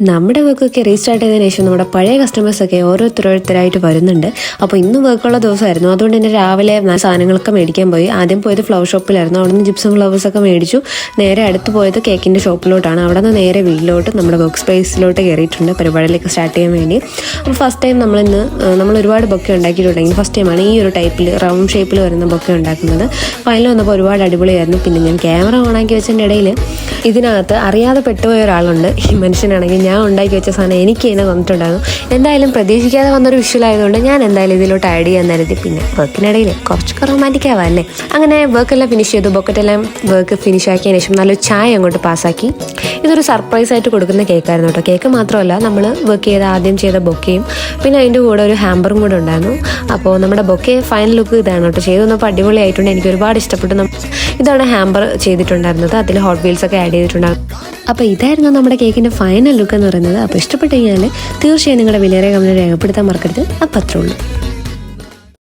നമ്മുടെ വർക്കൊക്കെ റീസ്റ്റാർട്ട് ചെയ്തതിനു ശേഷം നമ്മുടെ പഴയ കസ്റ്റമേഴ്സൊക്കെ ഓരോരുത്തരായിട്ട് വരുന്നുണ്ട്. അപ്പോൾ ഇന്ന് വർക്കുള്ള ദിവസമായിരുന്നു. അതുകൊണ്ട് തന്നെ രാവിലെ സാധനങ്ങളൊക്കെ മേടിക്കാൻ പോയി. ആദ്യം പോയത് ഫ്ലവർ ഷോപ്പിലായിരുന്നു. അവിടെ നിന്ന് ജിപ്സം ഫ്ലവേഴ്സൊക്കെ മേടിച്ചു. നേരെ അടുത്ത് പോയത് കേക്കിൻ്റെ ഷോപ്പിലോട്ടാണ്. അവിടെ നിന്ന് നേരെ വീട്ടിലോട്ട് നമ്മുടെ വർക്ക് സ്പേസിലോട്ട് കയറിയിട്ടുണ്ട് പരിപാടിയിലേക്ക് സ്റ്റാർട്ട് ചെയ്യാൻ വേണ്ടി. അപ്പോൾ ഫസ്റ്റ് ടൈം നമ്മൾ ഒരുപാട് ബൊക്കെ ഉണ്ടാക്കിയിട്ടുണ്ടെങ്കിൽ ഫസ്റ്റ് ടൈമാണ് ഈ ഒരു ടൈപ്പിൽ റൗണ്ട് ഷേപ്പിൽ വരുന്ന ബൊക്കെ ഉണ്ടാക്കുന്നത്. ഫൈനൽ വന്നപ്പോൾ ഒരുപാട് അടിപൊളിയായിരുന്നു. പിന്നെ ഞാൻ ക്യാമറ ഓണാക്കി വെച്ചതിൻ്റെ ഇടയിൽ ഇതിനകത്ത് അറിയാതെ പെട്ടുപോയ ഒരാളുണ്ട്. ഈ മനുഷ്യനാണെങ്കിൽ ഞാൻ ഉണ്ടാക്കി വെച്ച സാധനം എനിക്ക് തന്നെ തന്നിട്ടുണ്ടായിരുന്നു. എന്തായാലും പ്രതീക്ഷിക്കാതെ വന്നൊരു വിഷ്വലായതുകൊണ്ട് ഞാൻ എന്തായാലും ഇതിലോട്ട് ആഡ് ചെയ്യാൻ കരുതി. പിന്നെ വർക്കിനിടയിൽ കുറച്ചൊക്കെ റൊമാൻറ്റിക് ആവാമല്ലേ. അങ്ങനെ വർക്കെല്ലാം ഫിനിഷ് ചെയ്തു. ബൊക്കറ്റെല്ലാം വർക്ക് ഫിനിഷ് ആക്കിയതിന് ശേഷം നല്ലൊരു ചായ അങ്ങോട്ട് പാസ്സാക്കി. ഇതൊരു സർപ്രൈസായിട്ട് കൊടുക്കുന്ന കേക്കായിരുന്നു കേട്ടോ. കേക്ക് മാത്രമല്ല, നമ്മൾ വർക്ക് ആദ്യം ചെയ്ത ബൊക്കയും പിന്നെ അതിൻ്റെ കൂടെ ഒരു ഹാമ്പറും കൂടെ ഉണ്ടായിരുന്നു. അപ്പോൾ നമ്മുടെ ബൊക്കെ ഫൈനൽ ലുക്ക് ഇതാണ് കേട്ടോ. ചെയ്ത് വന്നപ്പോൾ അടിപൊളിയായിട്ടുണ്ട്. എനിക്ക് ഒരുപാട് ഇഷ്ടപ്പെട്ടു. ഇതാണ് ഹാമ്പർ ചെയ്തിട്ടുണ്ടായിരുന്നത്. അതിൽ ഹോട്ട് വീൽസ് ഒക്കെ ആഡ് ചെയ്തിട്ടുണ്ടായിരുന്നു. അപ്പോൾ ഇതായിരുന്നു നമ്മുടെ കേക്കിൻ്റെ ഫൈനൽ ലുക്ക് എന്ന് പറയുന്നത്. അപ്പോൾ ഇഷ്ടപ്പെട്ട് കഴിഞ്ഞാൽ തീർച്ചയായും നിങ്ങളുടെ വിലയേറിയ കമൻറ്റ് രേഖപ്പെടുത്താൻ മറക്കരുത്. അപ്പോൾ അത്രേ ഉള്ളൂ.